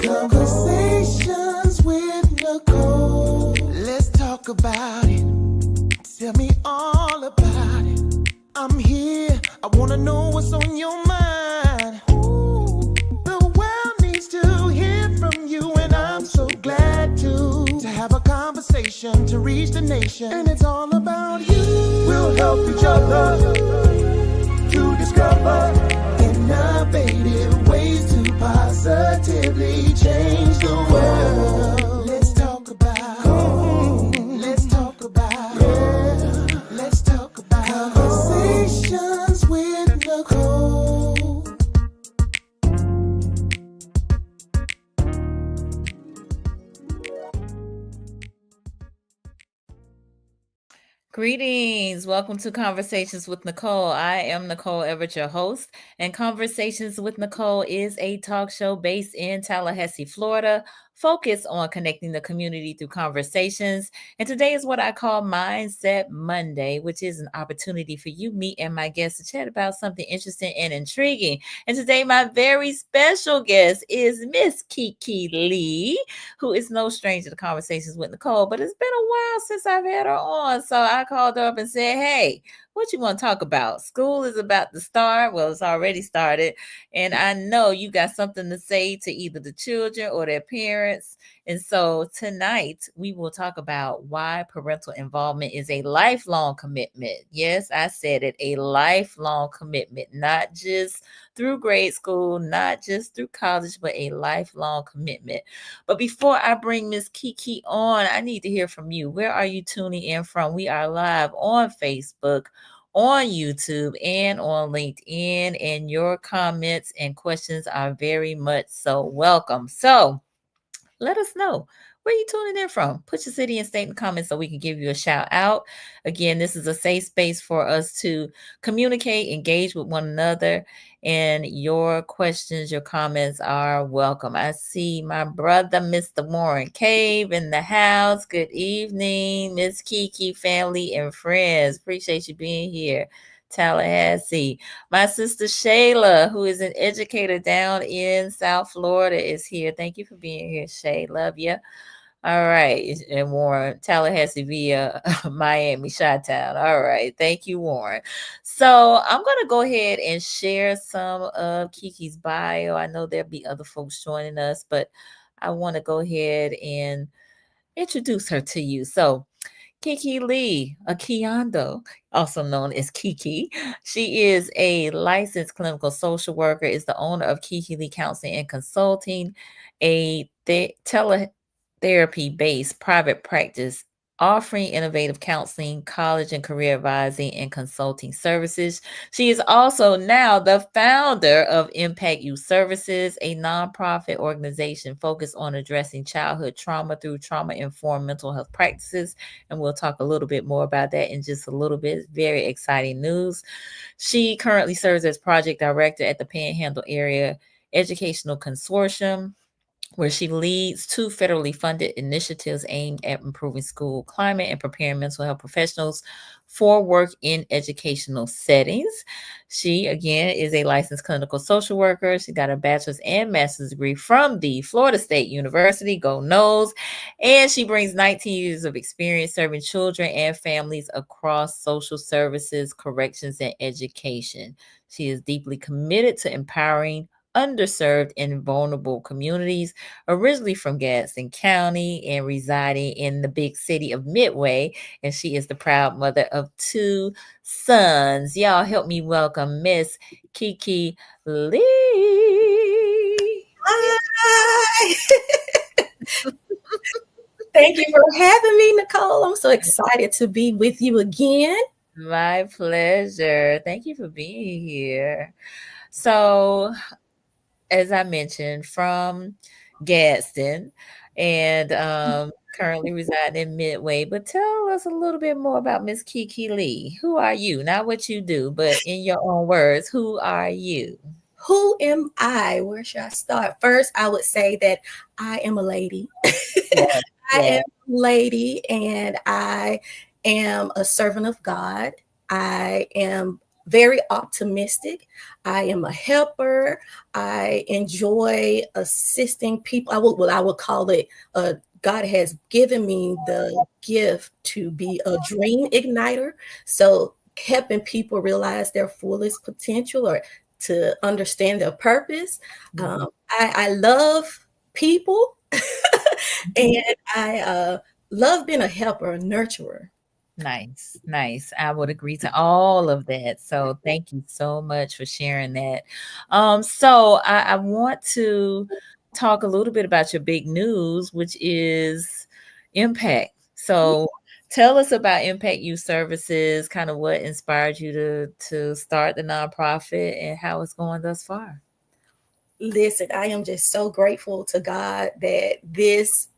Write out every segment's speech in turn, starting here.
Conversations with Nicole. Let's talk about it. Tell me all about it. I'm here. I wanna know what's on your mind. Ooh, the world needs to hear from you, and I'm so glad to have a conversation to reach the nation. And it's all about you. We'll help each other to discover innovative ways to positively change the world. Let's talk about, let's talk about, yeah. Let's talk about conversations with Nicole. Greetings. Welcome to Conversations with Nicole. I am Nicole Everett, your host, and Conversations with Nicole is a talk show based in Tallahassee, Florida, focused on connecting the community through conversations. And today is what I call Mindset Monday, which is an opportunity for you, me, and my guests to chat about something interesting and intriguing. And today, my very special guest is Miss Keke Lee, who is no stranger to Conversations with Nicole, but it's been a while since I've had her on. So I called her up and said, hey, what you want to talk about? School is about to start. Well, it's already started. And I know you got something to say to either the children or their parents. And so tonight we will talk about why parental involvement is a lifelong commitment. Yes, I said it, a lifelong commitment, not just through grade school, not just through college, but a lifelong commitment. But before I bring Miss Keke on, I need to hear from you. Where are you tuning in from? We are live on Facebook, on YouTube, and on LinkedIn, and your comments and questions are very much so welcome. So let us know where you tuning in from. Put your city and state in the comments so we can give you a shout out. Again, this is a safe space for us to communicate, engage with one another, and your questions, your comments are welcome. I see my brother, Mr. Warren Cave, in the house. Good evening, Miss Keke, family, and friends. Appreciate you being here. Tallahassee. My sister Shayla, who is an educator down in South Florida, is here. Thank you for being here, Shay. Love you. All right. And Warren, Tallahassee via Miami, Chi-Town. All right. Thank you, Warren. So I'm going to go ahead and share some of Keke's bio. I know there'll be other folks joining us, but I want to go ahead and introduce her to you. So Keke Lee Akiando, also known as Keke. She is a licensed clinical social worker, is the owner of Keke Lee Counseling and Consulting, a teletherapy-based private practice offering innovative counseling, college and career advising, and consulting services. She is also now the founder of Impact Youth Services, a nonprofit organization focused on addressing childhood trauma through trauma-informed mental health practices. And we'll talk a little bit more about that in just a little bit. Very exciting news. She currently serves as project director at the Panhandle Area Educational Consortium, where she leads two federally funded initiatives aimed at improving school climate and preparing mental health professionals for work in educational settings. She, again, is a licensed clinical social worker. She got a bachelor's and master's degree from the Florida State University, go Noles, and she brings 19 years of experience serving children and families across social services, corrections, and education. She is deeply committed to empowering underserved and vulnerable communities, originally from Gadsden County and residing in the big city of Midway. And she is the proud mother of two sons. Y'all help me welcome Miss Keke Lee. Hi. Thank you for having me, Nicole. I'm so excited to be with you again. My pleasure. Thank you for being here. So, as I mentioned, from Gadsden and currently residing in Midway. But tell us a little bit more about Miss Keke Lee. Who are you? Not what you do, but in your own words, who are you? Who am I? Where should I start? First, I would say that I am a lady. Yes, I am yes. a lady and I am a servant of God. I am very optimistic. I am a helper. I enjoy assisting people. I would call it God has given me the gift to be a dream igniter. So helping people realize their fullest potential or to understand their purpose. I love people and I love being a helper, a nurturer. Nice, nice. I would agree to all of that. So thank you so much for sharing that. So I want to talk a little bit about your big news, which is Impact. So tell us about Impact Youth Services, kind of what inspired you to start the nonprofit and how it's going thus far. Listen, I am just so grateful to God that this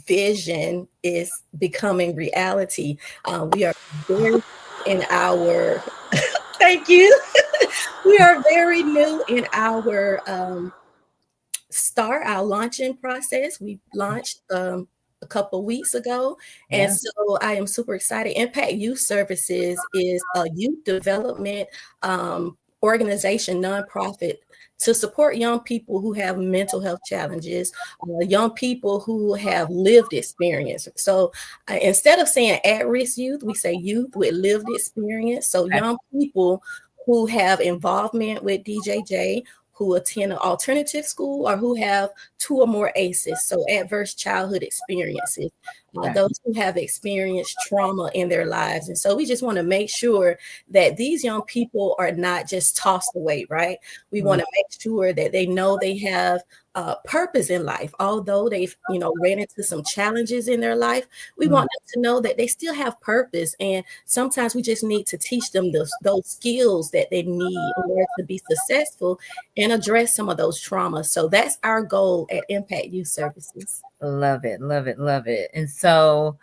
vision is becoming reality. We are very in our thank you. We are very new in our start our launching process. We launched a couple weeks ago, and Yeah. so I am super excited. Impact Youth Services is a youth development organization, nonprofit to support young people who have mental health challenges, young people who have lived experience. So instead of saying at-risk youth, we say youth with lived experience. So young people who have involvement with DJJ, who attend an alternative school, or who have two or more ACEs, so adverse childhood experiences, those who have experienced trauma in their lives. And so we just want to make sure that these young people are not just tossed away, right? We want to make sure that they know they have purpose in life. Although they've, ran into some challenges in their life, we want them to know that they still have purpose. And sometimes we just need to teach them those skills that they need in order to be successful and address some of those traumas. So that's our goal at Impact Youth Services. Love it, love it, love it. And so,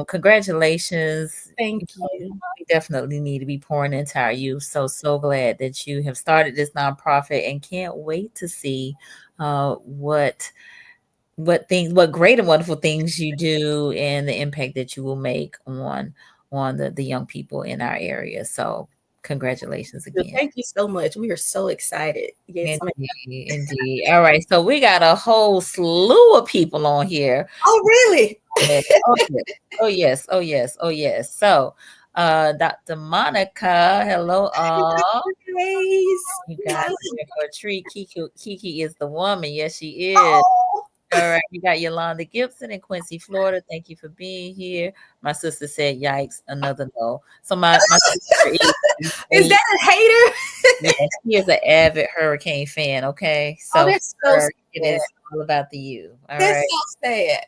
congratulations. Thank you. We definitely need to be pouring into our youth. So glad that you have started this nonprofit and can't wait to see what great and wonderful things you do and the impact that you will make on the young people in our area. So congratulations again. Thank you so much. We are so excited. Yes, ma'am. Indeed, indeed. All right. So we got a whole slew of people on here. Oh, really? Yeah. Oh, yes. Oh, yes. Oh, yes. Oh, yes. So, Dr. Monica, hello, all. Grace. You guys are here for a treat. Keke is the woman. Yes, she is. Oh, All right. You got Yolanda Gibson in Quincy, Florida. Thank you for being here. My sister said, yikes, another no. So my sister is that a hater? yeah, she is an avid hurricane fan. Okay. Oh, So that's for so her, it sad. is all about the U. All That's right. so sad.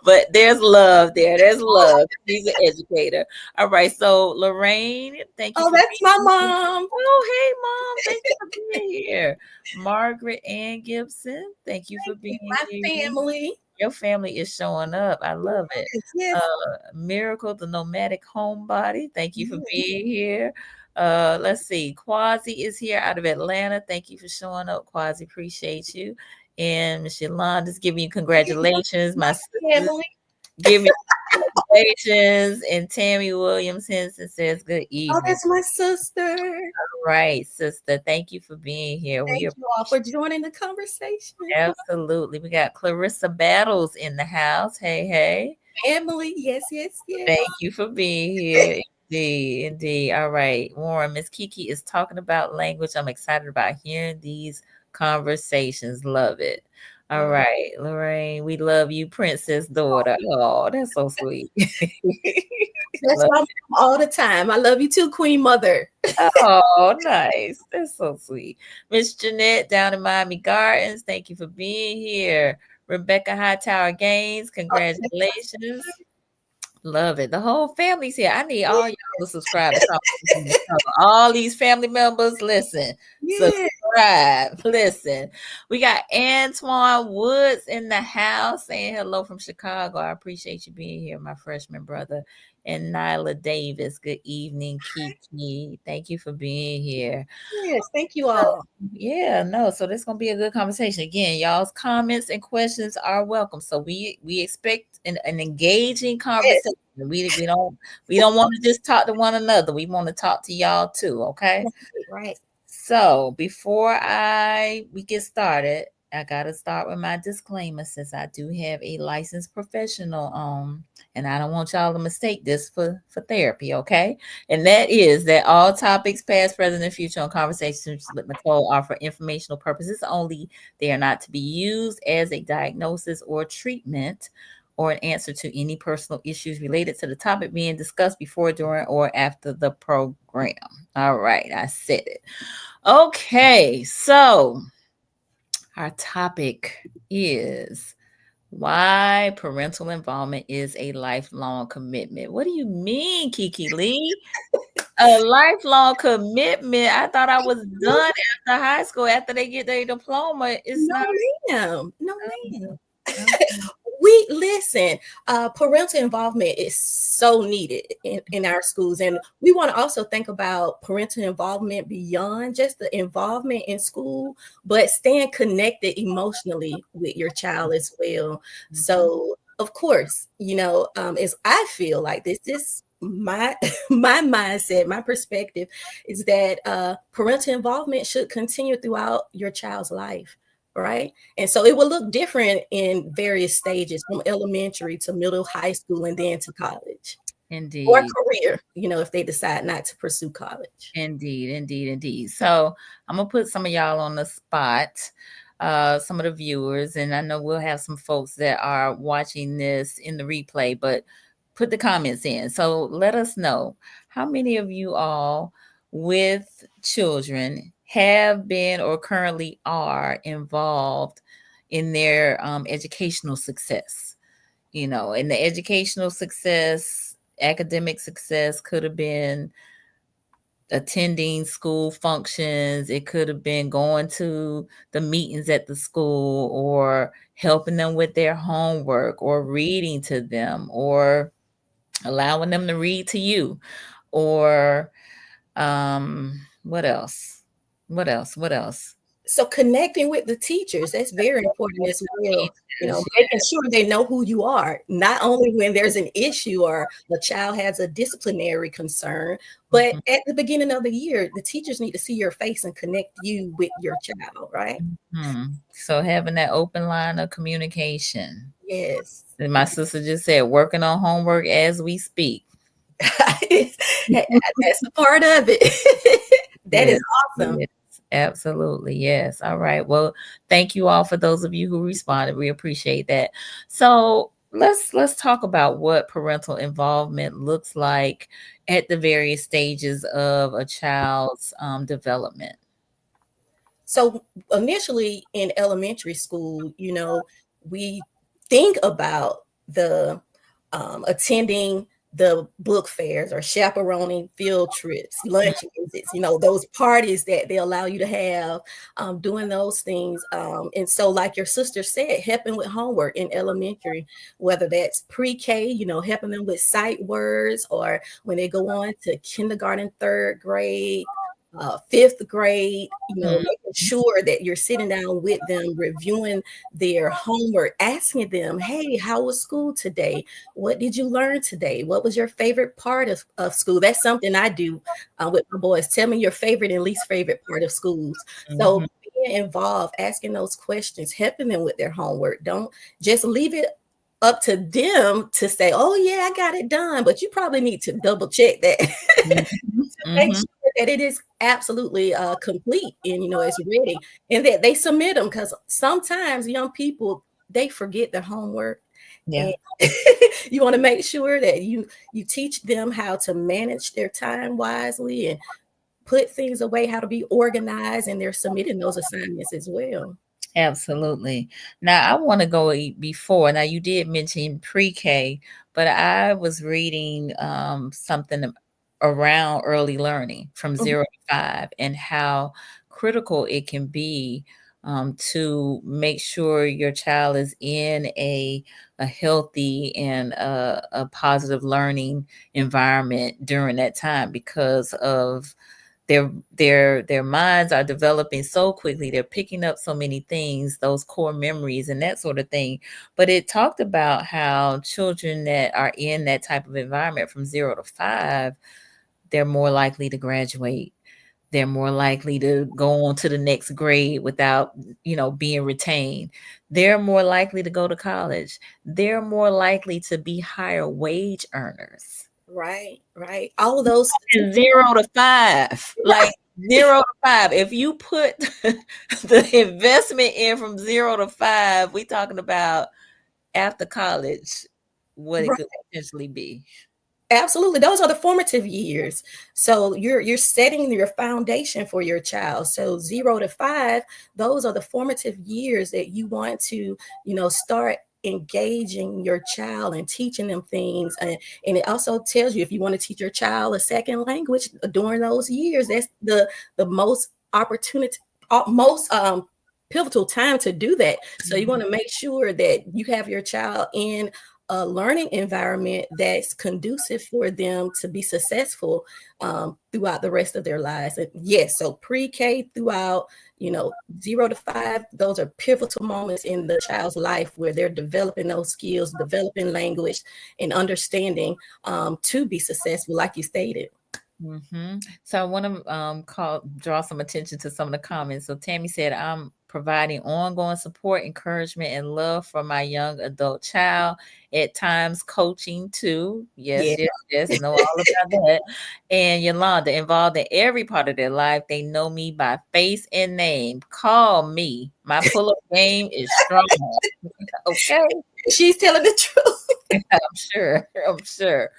But there's love there. There's love. She's an educator. All right. So Lorraine, thank you Oh, for that's being my here. mom. Oh, hey, Mom. Thank you for being here. Margaret Ann Gibson, thank you for being My here. family. Your family is showing up. I love it. Yes. Miracle, the nomadic homebody, thank you for being here. Let's see. Quasi is here out of Atlanta. Thank you for showing up, Quasi. Appreciate you. And Miss Yolanda's giving you congratulations. My sister Family. give me congratulations. And Tammy Williams Henson says good Oh, evening. that's my sister. Right, sister. Thank you for being here. Thank you all for joining the conversation. Absolutely. We got Clarissa Battles in the house. Hey, hey. Family. Yes, yes, yes. Thank you for being here. Indeed, indeed. All right. Warren, Miss Keke is talking about language. I'm excited about hearing these conversations. Love it. All right, Lorraine, we love you, princess daughter. Oh, that's so sweet. That's my mom all the time. I love you too, Queen Mother. Oh, nice. That's so sweet. Miss Jeanette down in Miami Gardens, thank you for being here. Rebecca Hightower Gaines, congratulations. Love it. The whole family's here. I need all y'all to subscribe to Conversations with Nicole. All these family members, listen, Yeah. subscribe. Listen, we got Antoine Woods in the house saying hello from Chicago. I appreciate you being here, my freshman brother. And Nyla Davis, good evening, Keke. Thank you for being here. Yes, thank you all. Yeah, no. So this is gonna be a good conversation. Again, y'all's comments and questions are welcome. So we expect an engaging conversation. We don't want to just talk to one another. We want to talk to y'all too, okay? Right. So before we get started, I gotta start with my disclaimer since I do have a licensed professional on, and I don't want y'all to mistake this for therapy, okay? And that is that all topics, past, present, and future, on Conversations with Nicole are for informational purposes only. They are not to be used as a diagnosis or treatment or an answer to any personal issues related to the topic being discussed before, during, or after the program. All right, I said it. Okay, so our topic is why parental involvement is a lifelong commitment. What do you mean, Keke Lee? A lifelong commitment? I thought I was done after high school. After they get their diploma, it's No, not. ma'am. No, ma'am. Okay. We listen, parental involvement is so needed in our schools. And we want to also think about parental involvement beyond just the involvement in school, but staying connected emotionally with your child as well. So, of course, as I feel like this is my my mindset, my perspective is that parental involvement should continue throughout your child's life, right? And so it will look different in various stages, from elementary to middle, high school, and then to college or Indeed. career, if they decide not to pursue college. Indeed. So I'm gonna put some of y'all on the spot, some of the viewers, and I know we'll have some folks that are watching this in the replay, but put the comments in. So let us know how many of you all with children have been or currently are involved in their educational success. And the educational success, academic success could have been attending school functions. It could have been going to the meetings at the school, or helping them with their homework, or reading to them, or allowing them to read to you, or what else? What else? So connecting with the teachers, that's very important as well. Making sure they know who you are, not only when there's an issue or the child has a disciplinary concern, but at the beginning of the year, the teachers need to see your face and connect you with your child, right? So having that open line of communication. Yes. And my sister just said, working on homework as we speak. That's a part of it. That is awesome. Yes, absolutely. Yes. All right. Well, thank you all for those of you who responded. We appreciate that. So let's talk about what parental involvement looks like at the various stages of a child's development. So initially in elementary school, we think about the attending the book fairs or chaperoning field trips, lunch visits, those parties that they allow you to have, doing those things. And so, like your sister said, helping with homework in elementary, whether that's pre-K, helping them with sight words, or when they go on to kindergarten, third grade, fifth grade, making sure that you're sitting down with them, reviewing their homework, asking them, hey, how was school today? What did you learn today? What was your favorite part of school? That's something I do with my boys. Tell me your favorite and least favorite part of schools. So being involved, asking those questions, helping them with their homework. Don't just leave it up to them to say, oh yeah, I got it done. But you probably need to double check that to make sure that it is absolutely complete and it's ready, and that they submit them, because sometimes young people, they forget their homework. Yeah. And you want to make sure that you teach them how to manage their time wisely and put things away, how to be organized, and they're submitting those assignments as well. Absolutely. Now, I want to go before. Now, you did mention pre-K, but I was reading something around early learning from 0 to 5, and how critical it can be to make sure your child is in a healthy and a positive learning environment during that time, because of their minds are developing so quickly. They're picking up so many things, those core memories and that sort of thing. But it talked about how children that are in that type of environment from 0 to 5, they're more likely to graduate. They're more likely to go on to the next grade without, being retained. They're more likely to go to college. They're more likely to be higher wage earners. Right. All of those 0 to 5, like 0 to 5. If you put the investment in from 0 to 5, we talking about after college, what it right. could potentially be. Absolutely. Those are the formative years. So you're setting your foundation for your child. So 0 to 5, those are the formative years that you want to, start engaging your child and teaching them things. And it also tells you if you want to teach your child a second language during those years, that's the most opportunity, most pivotal time to do that. So you want to make sure that you have your child in a learning environment that's conducive for them to be successful throughout the rest of their lives. And yes, so pre-K throughout, 0 to 5, those are pivotal moments in the child's life where they're developing those skills, developing language and understanding to be successful, like you stated. So I want to draw some attention to some of the comments. So Tammy said, "I'm providing ongoing support, encouragement, and love for my young adult child. At times, coaching too. Yeah. Yes. Know all about that." And Yolanda, "Involved in every part of their life. They know me by face and name. Call me. My pull-up game is strong." Okay. She's telling the truth. I'm sure. I'm sure.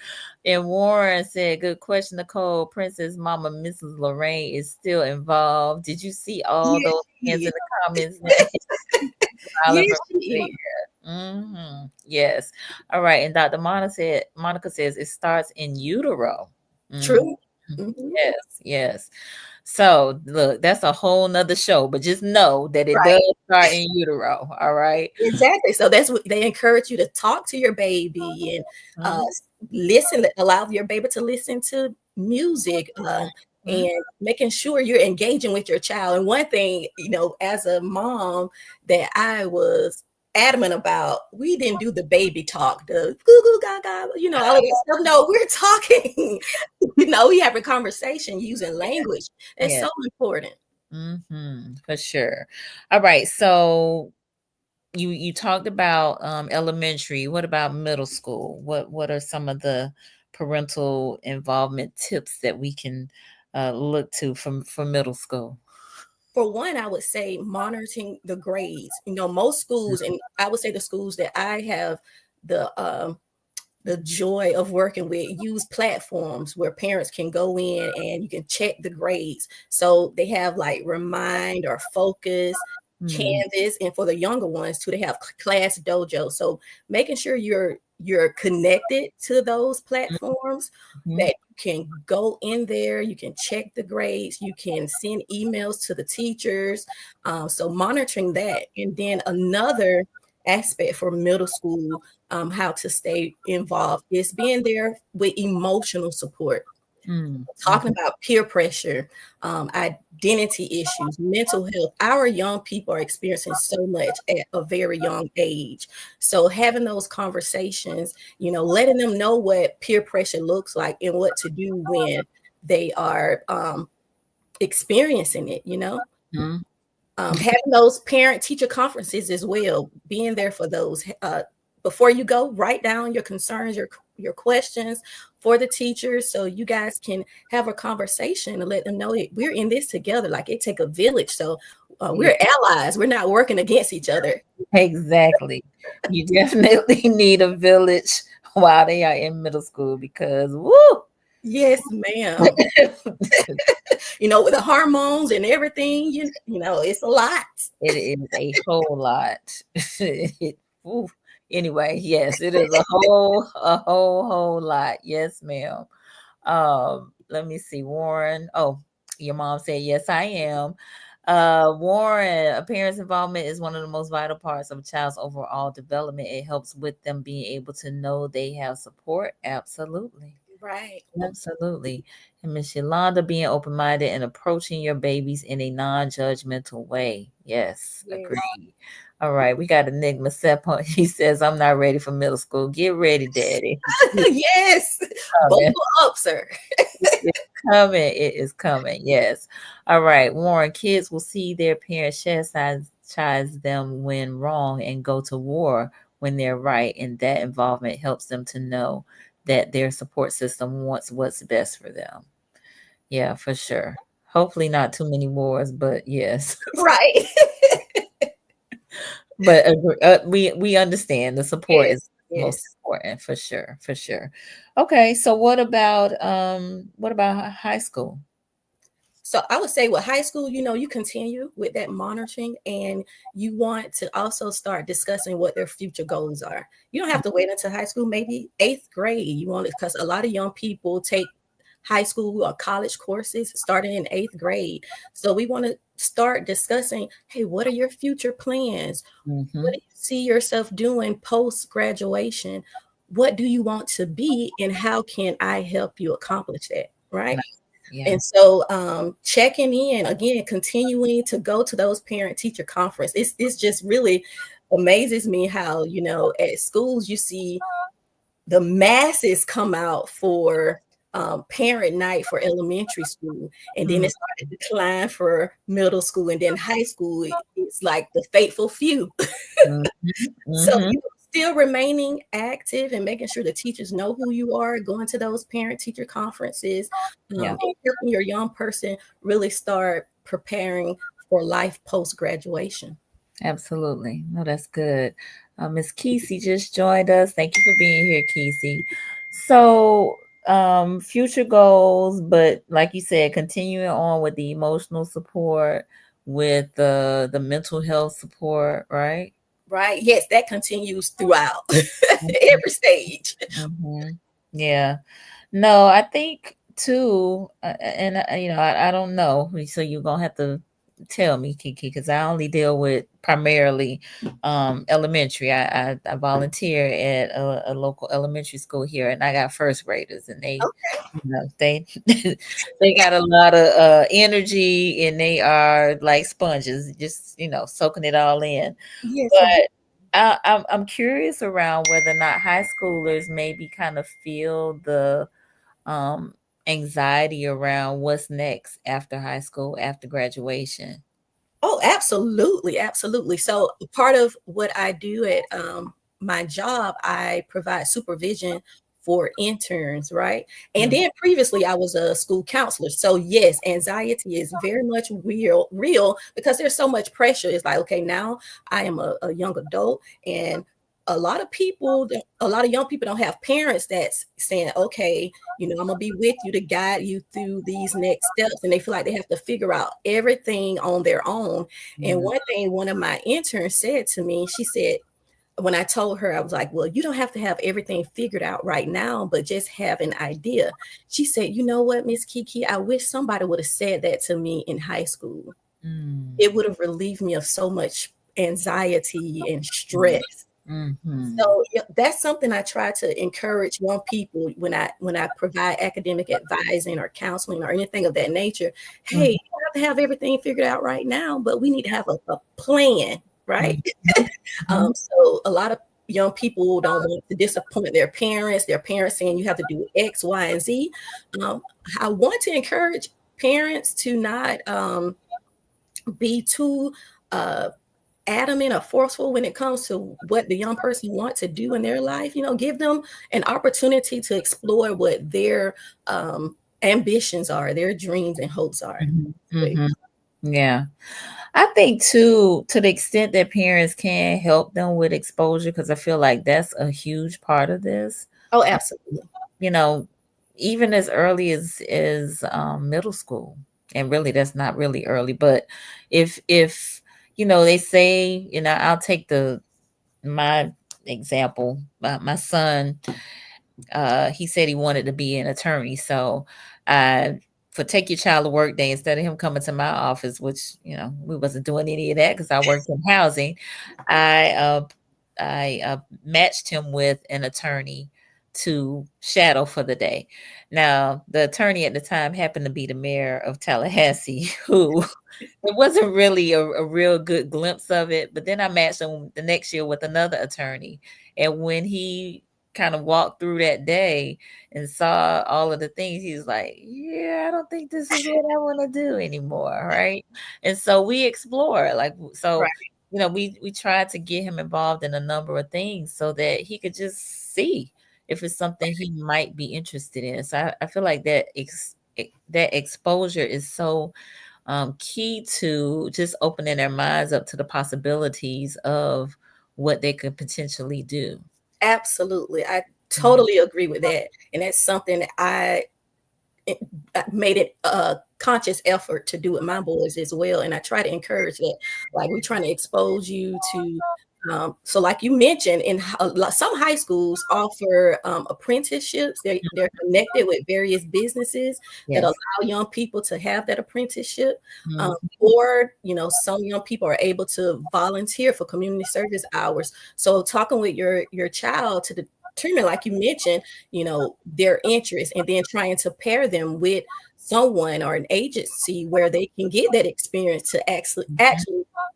And Warren said, "Good question, Nicole. Princess Mama Mrs. Lorraine is still involved. Did you see all Yes, those hands she in is. the comments?" Smiling Yes, from she ear is. to ear. Yes. All right. And Dr. Monica says it starts in utero. Mhm. True. Mhm. Yes. So look, that's a whole nother show, but just know that it Right. does start in utero. All right. Exactly. So that's what they encourage you to talk to your baby and uh, listen, allow your baby to listen to music Mhm. and making sure you're engaging with your child. And one thing, as a mom, that I was adamant about, we didn't do the baby talk, the goo goo gaga, all of that stuff. No, we're talking, we have a conversation using language. It's Yeah. so important. For sure. All right. So you talked about elementary. What about middle school? What are some of the parental involvement tips that we can look to for middle school? For one, I would say monitoring the grades. Most schools, and I would say the schools that I have the the joy of working with, use platforms where parents can go in and you can check the grades. So they have like Remind or Focus, Mm, Canvas, and for the younger ones too, they have Class Dojo. So making sure you're connected to those platforms, mhm, that you can go in there, you can check the grades, you can send emails to the teachers. So monitoring that, and then another aspect for middle school, how to stay involved, is being there with emotional support. Talking mhm, about peer pressure, identity issues, mental health. Our young people are experiencing so much at a very young age. So having those conversations, letting them know what peer pressure looks like and what to do when they are experiencing it. mhm. Having those parent teacher conferences as well, being there for those. Before you go, write down your concerns, your questions for the teachers, so you guys can have a conversation and let them know that we're in this together. Like, it take a village, so Yeah, we're allies. We're not working against each other. exactly. You definitely need a village while they are in middle school because woo. Yes, ma'am. With the hormones and everything, it's a lot. It is a whole lot. Ooh. Anyway, yes, it is a whole lot. Yes, ma'am. Let me see, Warren. Oh, your mom said yes, I am. Warren, a parent's involvement is one of the most vital parts of a child's overall development. It helps with them being able to know they have support. Absolutely. Right. Absolutely. And Miss Yolanda, being open-minded and approaching your babies in a non-judgmental way. Yes, Yes. agreed. All right, we got Enigma Sep on. He says, I'm not ready for middle school. Get ready, Daddy. Yes. Coming. Buckle up, sir. It's coming. It is coming. Yes. All right, Warren. Kids will see their parents chastise them when wrong and go to war when they're right. And that involvement helps them to know that their support system wants what's best for them. Yeah, for sure. Hopefully not too many wars, but yes. Right. But we understand the support Yes. is most Yes. important for sure, for sure. Okay, so what about high school? So I would say with high school, you continue with that monitoring, and you want to also start discussing what their future goals are. You don't have to wait until high school, maybe eighth grade. You want it because a lot of young people take high school or college courses starting in eighth grade. So we want to start discussing, hey, what are your future plans? What Mm-hmm. do you see yourself doing post graduation? What do you want to be, and how can I help you accomplish that? Right. Nice. Yeah. And so checking in again, continuing to go to those parent teacher conference. It's just really amazes me how, at schools you see the masses come out for parent night for elementary school, and then Mm-hmm. it started to decline for middle school, and then high school, it's like the fateful few. So, Mm-hmm. still remaining active and making sure the teachers know who you are, going to those parent teacher conferences, Yeah. and helping your young person really start preparing for life post graduation. Absolutely. No, that's good. Miss Kesey just joined us. Thank you for being here, Kesey. So, future goals, but like you said, continuing on with the emotional support, with the mental health support, right? Right? Yes, that continues throughout every stage. Mm-hmm. Yeah. No, I think too, and I don't know. So you're gonna have to tell me, Kiki, because I only deal with primarily elementary. I volunteer at a local elementary school here, and I got first graders, and they they got a lot of energy, and they are like sponges, just soaking it all in. Yes, But I'm curious around whether or not high schoolers maybe kind of feel the um, anxiety around what's next after high school, after graduation. oh, absolutely, absolutely. So part of what I do at my job, I provide supervision for interns, right? And Mm, then previously, I was a school counselor. So yes, anxiety is very much real because there's so much pressure. It's like, okay, now I am a young adult, and a lot of young people don't have parents that's saying, okay, I'm gonna be with you to guide you through these next steps. And they feel like they have to figure out everything on their own. And yeah. one thing one of my interns said to me, she said, when I told her, I was like, well, you don't have to have everything figured out right now, but just have an idea. She said, you know what, Miss Keke, I wish somebody would have said that to me in high school. Mm, It would have relieved me of so much anxiety and stress. mm-hmm. So yeah, that's something I try to encourage young people when I provide academic advising or counseling or anything of that nature. Hey, you don't have to have everything figured out right now, but we need to have a plan, right? Mm-hmm. So a lot of young people don't want to disappoint their parents. Their parents saying you have to do X, Y, and Z. I want to encourage parents to not be too uh, adamant or forceful when it comes to what the young person wants to do in their life. Give them an opportunity to explore what their ambitions are, their dreams and hopes are. Mm-hmm. Yeah. I think too, to the extent that parents can help them with exposure, because I feel like that's a huge part of this. Oh, absolutely. You know, even as early as middle school, and really that's not really early, but if they say, I'll take my example. My son, he said he wanted to be an attorney, so I for take your child to work day, instead of him coming to my office, which we wasn't doing any of that because I worked in housing, I matched him with an attorney to shadow for the day. Now, the attorney at the time happened to be the mayor of Tallahassee, who it wasn't really a real good glimpse of it. But then I matched him the next year with another attorney. And when he kind of walked through that day and saw all of the things, he was like, yeah, I don't think this is what I want to do anymore. Right. And so we explore, like, so, Right. we tried to get him involved in a number of things so that he could just see if it's something he might be interested in. So I feel like that exposure is so key to just opening their minds up to the possibilities of what they could potentially do. Absolutely. I Mhm. totally agree with that. And that's something that I made it a conscious effort to do with my boys as well. And I try to encourage that, like we're trying to expose you to. So, like you mentioned, in some high schools offer apprenticeships. They're connected with various businesses that allow Yes. young people to have that apprenticeship. Mhm. Or, some young people are able to volunteer for community service hours. So, talking with your child to determine, like you mentioned, their interest, and then trying to pair them with someone or an agency where they can get that experience to actually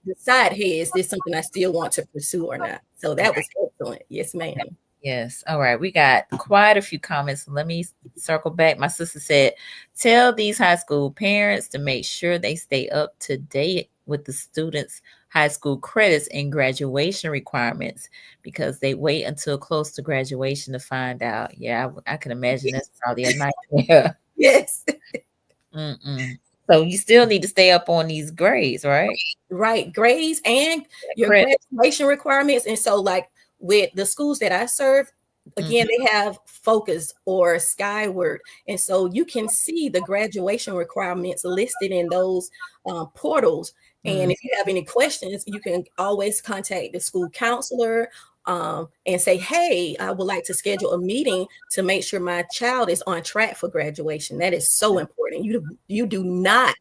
decide, hey, is this something I still want to pursue or not? So that was excellent. Yes, ma'am. Yes. All right. We got quite a few comments. Let me circle back. My sister said, tell these high school parents to make sure they stay up to date with the students' high school credits and graduation requirements because they wait until close to graduation to find out. Yeah, I can imagine that's probably a nightmare. Yes. Mm-mm. So you still need to stay up on these grades, right? Right. Grades and your Credit. graduation requirements. And so, like with the schools that I serve, again, they have Focus or Skyward. And so you can see the graduation requirements listed in those portals. And Mm-hmm. if you have any questions, you can always contact the school counselor and say, hey, I would like to schedule a meeting to make sure my child is on track for graduation. That is so important. You do not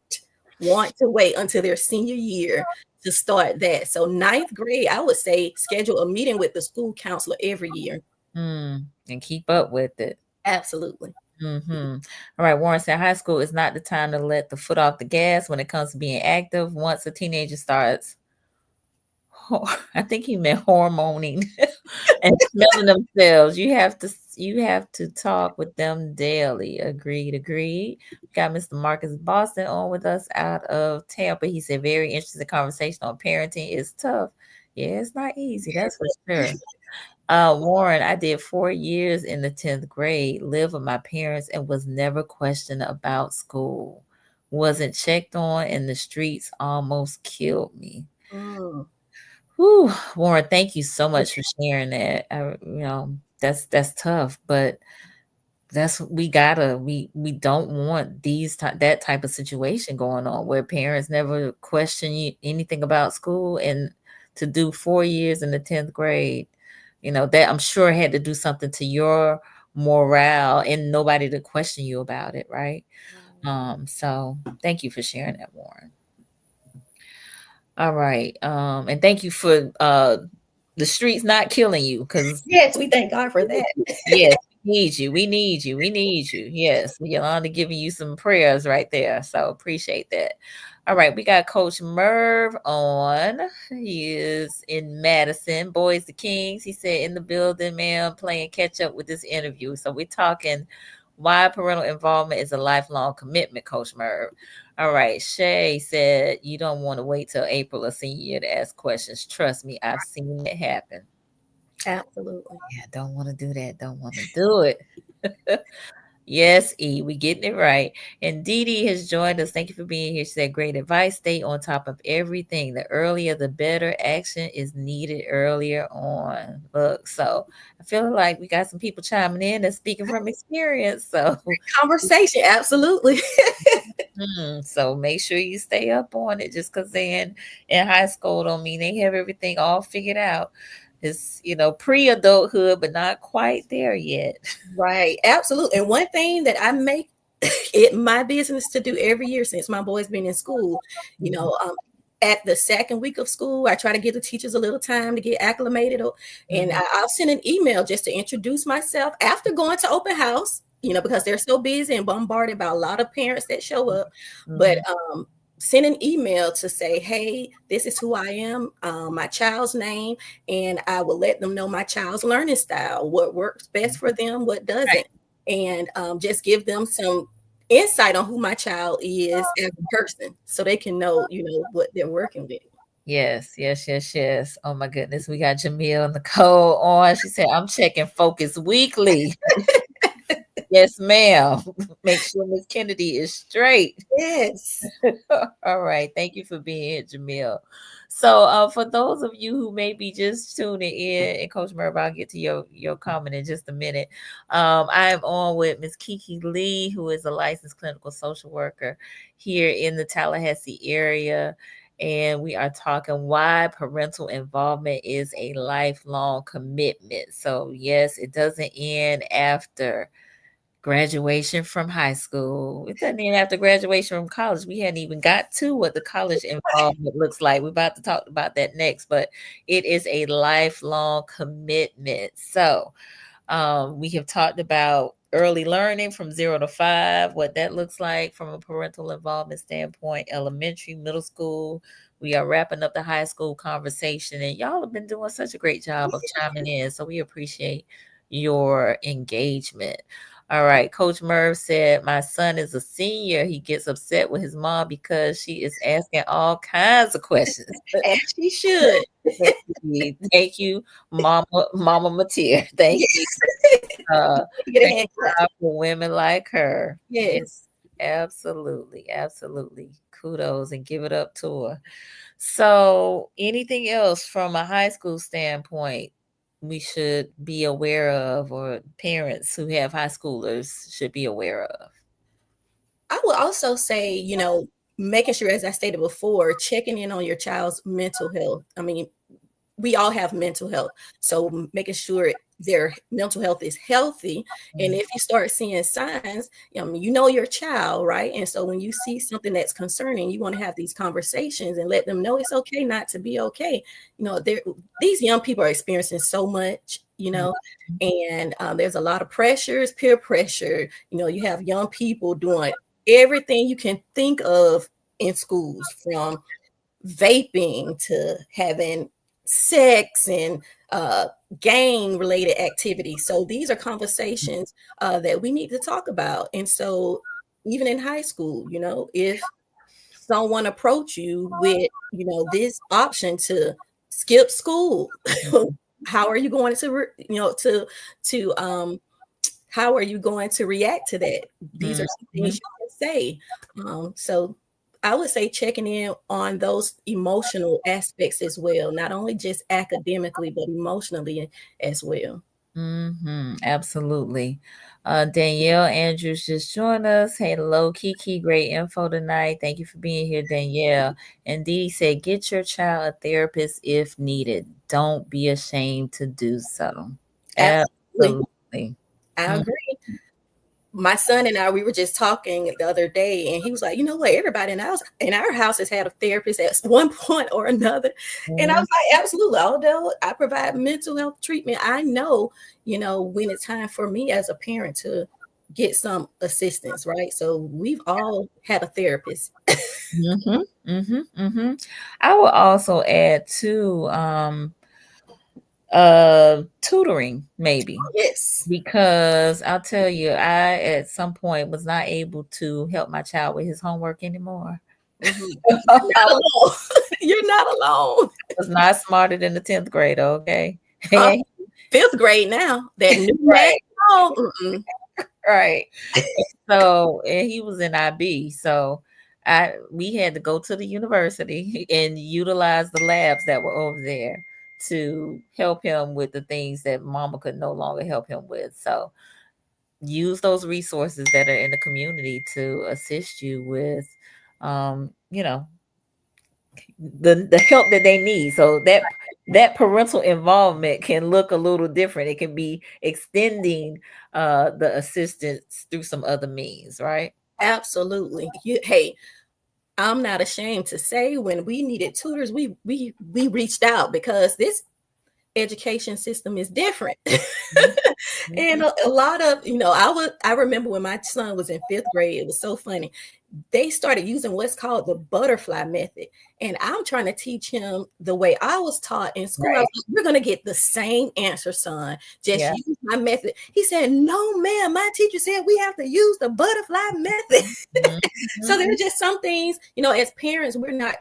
want to wait until their senior year to start that. So ninth grade, I would say schedule a meeting with the school counselor every year. And keep up with it. Absolutely. Mm-hmm. All right, Warren said high school is not the time to let the foot off the gas when it comes to being active. Once a teenager starts, I think he meant hormoning and smelling themselves. You have to talk with them daily. Agreed. Got Mr. Marcus Boston on with us out of Tampa. He said very interesting conversation on parenting is tough. Yeah, it's not easy. That's for sure. Warren, I did 4 years in the 10th grade, lived with my parents, and was never questioned about school. Wasn't checked on, and the streets almost killed me. Mm. Whew, Warren, thank you so much for sharing that. That's tough, but that's we don't want that type of situation going on where parents never question anything about school, and to do 4 years in the 10th grade, that I'm sure had to do something to your morale and nobody to question you about it, right? So thank you for sharing that, Warren. All right. And thank you for the streets not killing you, because Yes, we thank God for that. yes, we need you. We need you. We need you. Yes, Yolanda giving you some prayers right there. So appreciate that. All right, we got Coach Merv on. He is in Madison, Boys the Kings. He said in the building, man, playing catch up with this interview. So we're talking why parental involvement is a lifelong commitment, Coach Merv. All right, Shay said you don't want to wait till April or senior year to ask questions. Trust me, I've seen it happen. Absolutely. Yeah, don't want to do that. Don't want to do it. Yes, E, we getting it right. And Dee Dee has joined us. Thank you for being here. She said, great advice. Stay on top of everything. The earlier, the better. Action is needed earlier on. Look, so I feel like we got some people chiming in and speaking from experience. So, Conversation. Absolutely. so make sure you stay up on it. Just because they're in high school don't mean they have everything all figured out. It's, pre-adulthood, but not quite there yet. Right. Absolutely. And one thing that I make it my business to do every year since my boy's been in school, at the second week of school, I try to give the teachers a little time to get acclimated. And I'll send an email just to introduce myself after going to open house, because they're so busy and bombarded by a lot of parents that show up. But send an email to say, hey, this is who I am, my child's name, and I will let them know my child's learning style, what works best for them, what doesn't, and just give them some insight on who my child is as a person so they can know, what they're working with. Yes. Oh my goodness. We got Jamil Nicole on. She said, I'm checking Focus weekly. Yes, ma'am. Make sure Miss Kennedy is straight. Yes. All right. Thank you for being here, Jamil. So for those of you who may be just tuning in, and Coach Murph, I'll get to your comment in just a minute. I am on with Miss Keke Lee, who is a licensed clinical social worker here in the Tallahassee area. And we are talking why parental involvement is a lifelong commitment. So yes, it doesn't end after graduation from high school. It doesn't even after graduation from college. We hadn't even got to what the college involvement looks like. We're about to talk about that next, but it is a lifelong commitment. So we have talked about early learning from 0 to 5, what that looks like from a parental involvement standpoint, elementary, middle school. We are wrapping up the high school conversation, and y'all have been doing such a great job of chiming in. So we appreciate your engagement. All right. Coach Merv said, my son is a senior. He gets upset with his mom because she is asking all kinds of questions. As she should. Thank you, Mama Matia. Thank you. Thank God for women like her. Yes. Absolutely. Kudos and give it up to her. So anything else from a high school standpoint we should be aware of, or parents who have high schoolers should be aware of? I would also say, making sure, as I stated before, checking in on your child's mental health. I mean, we all have mental health. So making sure their mental health is healthy. And if you start seeing signs, your child, right? And so when you see something that's concerning, you want to have these conversations and let them know it's okay not to be okay. These young people are experiencing so much, and there's a lot of pressures, peer pressure. You have young people doing everything you can think of in schools, from vaping to having sex and gang related activities. So these are conversations that we need to talk about. And so even in high school, if someone approach you with, this option to skip school, how are you going to how are you going to react to that? These are some things you can say. So I would say checking in on those emotional aspects as well, not only just academically, but emotionally as well. Absolutely. Danielle Andrews just joined us. Hello, Keke. Great info tonight. Thank you for being here, Danielle. And Dee said, get your child a therapist if needed. Don't be ashamed to do so. Absolutely. I agree. My son and I, we were just talking the other day, and he was like, you know what, everybody in our house has had a therapist at one point or another. And I was like, absolutely. Although I provide mental health treatment, I know, when it's time for me as a parent to get some assistance, right? So we've all had a therapist. I will also add to tutoring, maybe. Yes. Because I'll tell you, I at some point was not able to help my child with his homework anymore. You're not alone. You're not alone. I was not smarter than the 10th grade, okay? 5th grade now. That new right. Right. So, and he was in IB. So we had to go to the university and utilize the labs that were over there to help him with the things that mama could no longer help him with. So use those resources that are in the community to assist you with, the help that they need. So that parental involvement can look a little different. It can be extending the assistance through some other means, right? Absolutely. Hey, I'm not ashamed to say when we needed tutors, we reached out because this education system is different. And a lot of, I remember when my son was in 5th grade, it was so funny. They started using what's called the butterfly method. And I'm trying to teach him the way I was taught in school. I Right. was like, you're going to get the same answer, son. Just Yeah. use my method. He said, no, ma'am. My teacher said we have to use the butterfly method. So there are just some things, as parents, we're not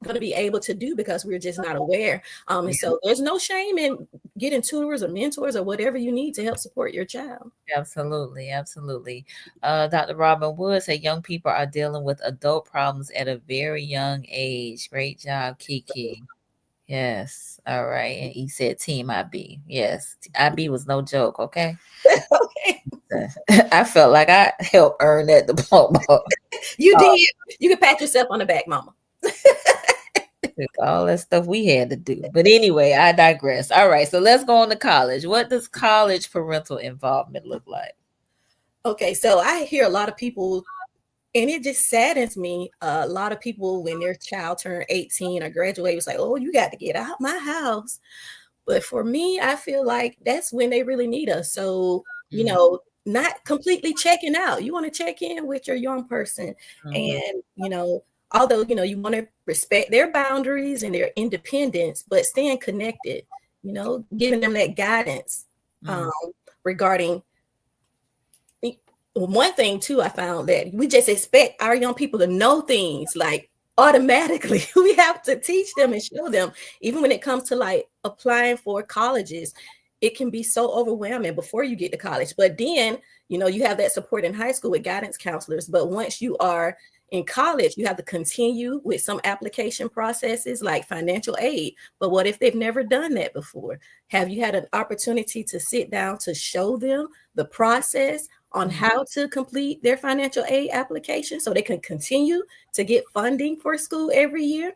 going to be able to do because we're just not aware. And so there's no shame in getting tutors or mentors or whatever you need to help support your child. Absolutely, absolutely. Dr. Robin Wood said young people are dealing with adult problems at a very young age. Great job, Keke. Yes. All right. And he said Team IB. Yes. IB was no joke. Okay. Okay. I felt like I helped earn that diploma. You did. You can pat yourself on the back, mama. All that stuff we had to do. But anyway, I digress. All right. So let's go on to college. What does college parental involvement look like? Okay. So I hear a lot of people, and it just saddens me. A lot of people, when their child turned 18 or graduate, was like, oh, you got to get out my house. But for me, I feel like that's when they really need us. So, not completely checking out. You want to check in with your young person. And, although, you want to respect their boundaries and their independence, but staying connected, giving them that guidance regarding one thing too. I found that we just expect our young people to know things like automatically. We have to teach them and show them, even when it comes to like applying for colleges, it can be so overwhelming before you get to college. But then, you have that support in high school with guidance counselors. But once you are in college, you have to continue with some application processes like financial aid. But what if they've never done that before? Have you had an opportunity to sit down to show them the process on how to complete their financial aid application so they can continue to get funding for school every year?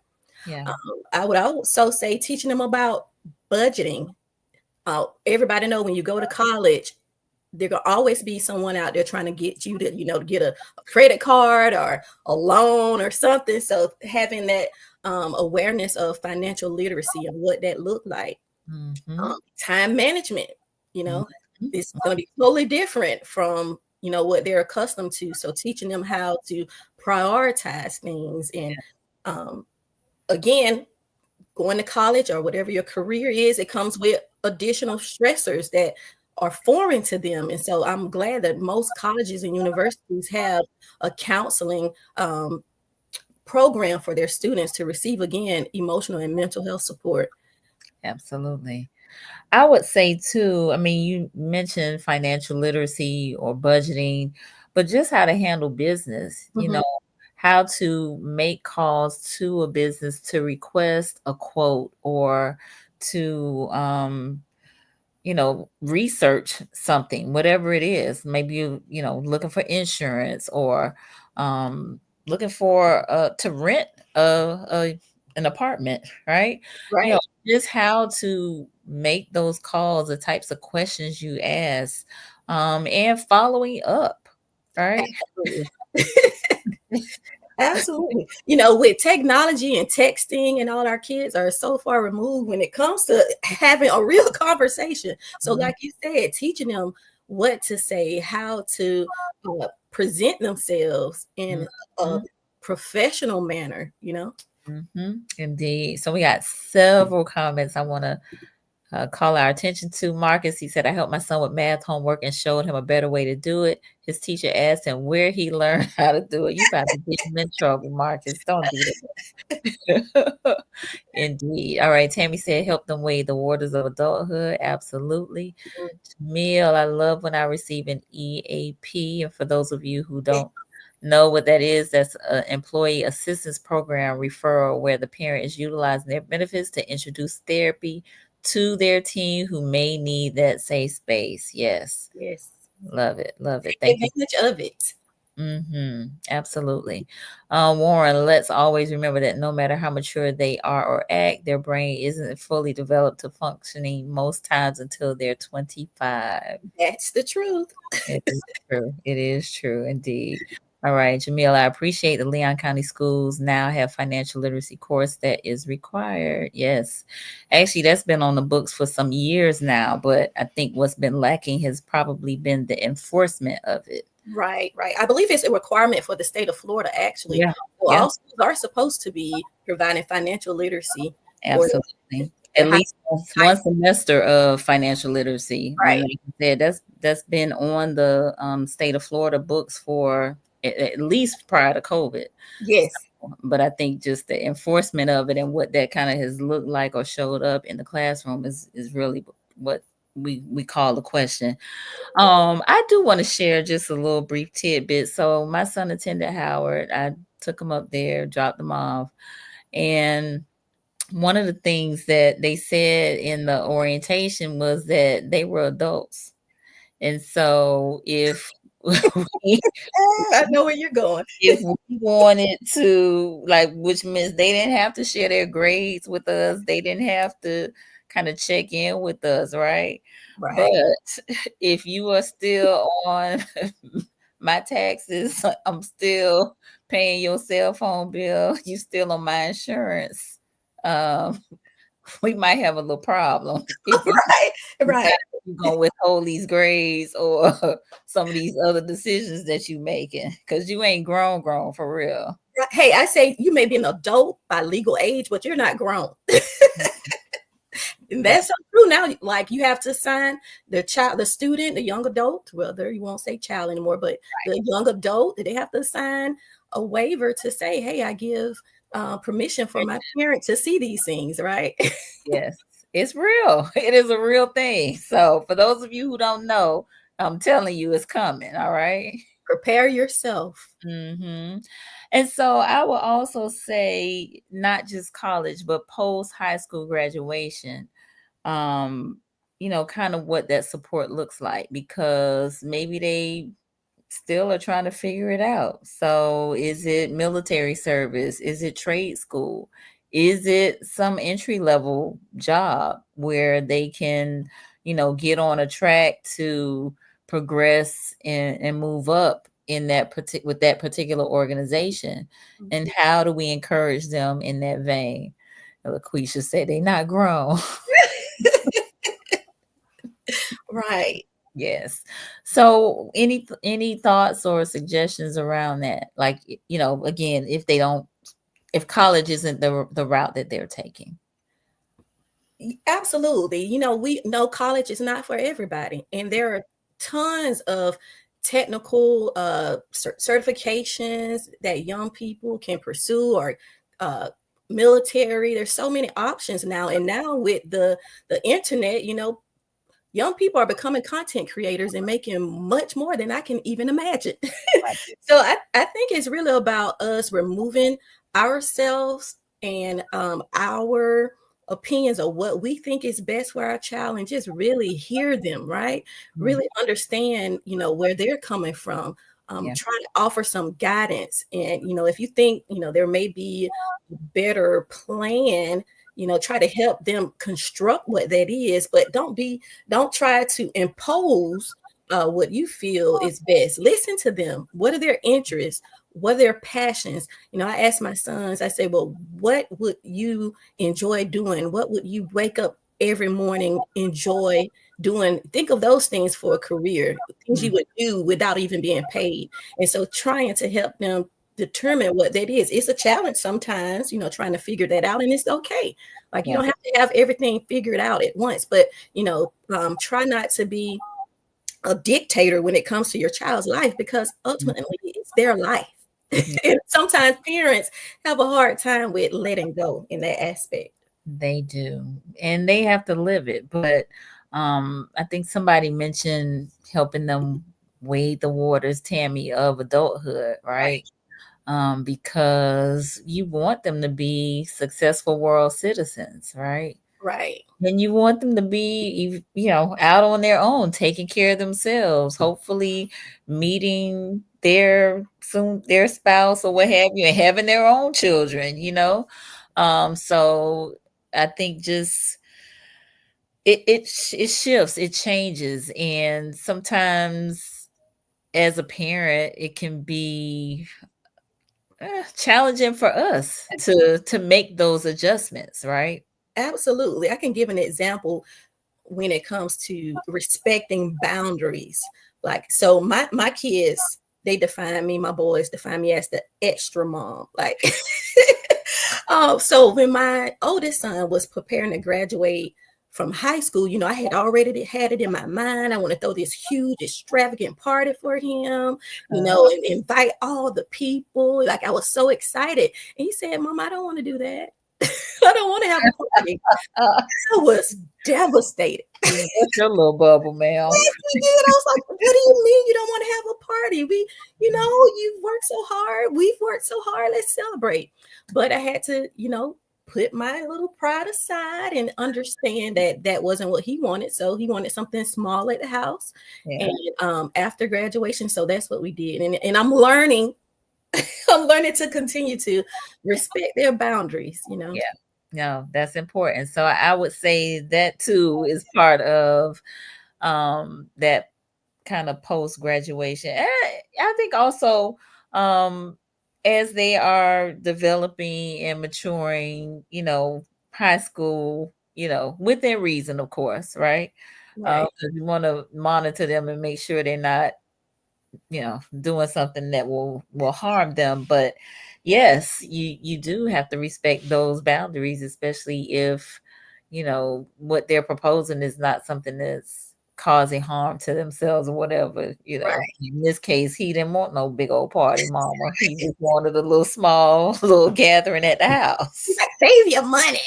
Yeah. I would also say teaching them about budgeting. Everybody know when you go to college, there will always be someone out there trying to get you to, get a credit card or a loan or something. So having that awareness of financial literacy and what that looked like. Time management, it's going to be totally different from, what they're accustomed to. So teaching them how to prioritize things. And again, going to college or whatever your career is, it comes with additional stressors that are foreign to them. And so I'm glad that most colleges and universities have a counseling program for their students to receive, again, emotional and mental health support. Absolutely. I would say too, I mean, you mentioned financial literacy or budgeting, but just how to handle business, how to make calls to a business to request a quote or to research something, whatever it is. Maybe looking for insurance or looking for to rent an apartment, right? Right. Just how to make those calls, the types of questions you ask, and following up, right? Absolutely. With technology and texting and all, our kids are so far removed when it comes to having a real conversation. So like you said, teaching them what to say, how to present themselves in a professional manner, Indeed. So we got several comments I want to call our attention to. Marcus, he said, I helped my son with math homework and showed him a better way to do it. His teacher asked him where he learned how to do it. You about to get him in trouble, Marcus. Don't do that. Indeed. All right. Tammy said, help them wade the waters of adulthood. Absolutely. Jamil, I love when I receive an EAP. And for those of you who don't know what that is, that's an employee assistance program referral where the parent is utilizing their benefits to introduce therapy to their team who may need that safe space. Yes. Love it. Love it. Thank you. Advantage of it. Absolutely. Warren, let's always remember that no matter how mature they are or act, their brain isn't fully developed to functioning most times until they're 25. That's the truth. It is true. It is true indeed. All right, Jamila, I appreciate the Leon County schools now have financial literacy course that is required. Yes. Actually, that's been on the books for some years now, but I think what's been lacking has probably been the enforcement of it. Right, right. I believe it's a requirement for the state of Florida, actually. Yeah. Well, Yeah, all schools are supposed to be providing financial literacy for absolutely. their At high, least high one semester of financial literacy. And right. like I said, that's been on the state of Florida books for at least prior to COVID. Yes. But I think just the enforcement of it and what that kind of has looked like or showed up in the classroom is really what we call the question. I do want to share just a little brief tidbit. So my son attended Howard. I took him up there, dropped him off, and one of the things that they said in the orientation was that they were adults. And so we I know where you're going. if we wanted to, like, which means they didn't have to share their grades with us, they didn't have to kind of check in with us, right? But Right. if you are still on my taxes, I'm still paying your cell phone bill, you still on my insurance. Um, we might have a little problem if you Right. decide Right. you're gonna withhold these grades or some of these other decisions that you making because you ain't grown for real. Right. Hey, I say you may be an adult by legal age, but you're not grown. And That that's so true now. Like you have to sign the child, the student, the young adult, whether you won't say child anymore, but the young adult, they have to sign a waiver to say, hey, I give permission for my parent to see these things, right? yes, it's real. It is a real thing. So for those of you who don't know, I'm telling you, it's coming. All right. Prepare yourself. Mm-hmm. And so I will also say not just college, but post high school graduation. um kind of what that support looks like because maybe they still are trying to figure it out. So is it military service? Is it trade school? Is it some entry level job where they can get on a track to progress and move up in with that particular organization? And how do we encourage them in that vein? LaQuisha said they not grown. Right. Yes. So any thoughts or suggestions around that? Like, again, if college isn't the route that they're taking. Absolutely. We know college is not for everybody, and there are tons of technical certifications that young people can pursue, or uh, military. There's so many options now, and now with the internet, young people are becoming content creators and making much more than I can even imagine. Right. So I think it's really about us removing ourselves and our opinions of what we think is best for our child, and just really hear them, right? Mm, Really understand, where they're coming from. yeah. Try to offer some guidance. And, if you think, there may be a better plan, try to help them construct what that is, but don't try to impose what you feel is best. Listen to them. What are their interests? What are their passions? I asked my sons, I say, well, what would you enjoy doing? What would you wake up every morning, enjoy doing? Think of those things for a career, things you Mm, would do without even being paid. And so trying to help them determine what that is. It's a challenge sometimes, trying to figure that out, and it's okay. Like you yeah. don't have to have everything figured out at once, but try not to be a dictator when it comes to your child's life, because Mm, ultimately it's their life. mhm. And sometimes parents have a hard time with letting go in that aspect. They do. And they have to live it. But I think somebody mentioned helping them wade the waters, Tammy, of adulthood, Right, right? Because you want them to be successful world citizens, right? right, And you want them to be, out on their own, taking care of themselves, hopefully meeting their spouse or what have you, and having their own children. So I think just it shifts, it changes, and sometimes as a parent, it can be challenging for us to make those adjustments, right? Absolutely. I can give an example when it comes to respecting boundaries. Like, so my kids, they define me, my boys define me as the extra mom. Like, so when my oldest son was preparing to graduate from high school, I had already had it in my mind. I want to throw this huge, extravagant party for him, and invite all the people. Like, I was so excited. And he said, Mom, I don't want to do that. I don't want to have a party. I was devastated. What's your little bubble, ma'am? I was like, what do you mean you don't want to have a party? You've worked so hard. We've worked so hard. Let's celebrate. But I had to, put my little pride aside and understand that that wasn't what he wanted. So he wanted something small at the house. Yeah. And after graduation, so that's what we did. And I'm learning to continue to respect their boundaries, Yeah. No, that's important. So I would say that too is part of that kind of post graduation. And I think also as they are developing and maturing, high school, within reason, of course, right? Right. 'Cause you want to monitor them and make sure they're not, doing something that will harm them. But yes, you do have to respect those boundaries, especially if what they're proposing is not something that's causing harm to themselves or whatever. Right. In this case, he didn't want no big old party, mama. He just wanted a little small little gathering at the house. Like, save your money.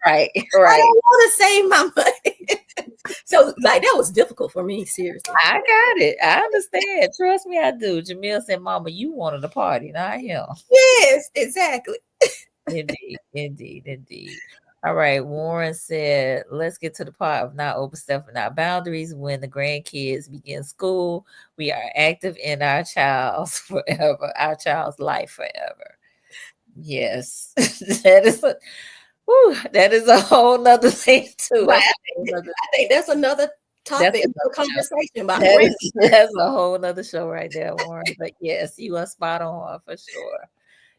Right. I don't want to save my money. So, like, that was difficult for me, seriously. I got it. I understand. Trust me, I do. Jamil said, Mama, you wanted a party, not him. Yes, exactly. Indeed. All right. Warren said, let's get to the part of not overstepping our boundaries. When the grandkids begin school, we are active in our child's forever, our child's life forever. Yes. that is a whole nother thing too. Right. I think that's another topic of conversation about that's a whole nother show right there, Warren. But yes, you are spot on for sure.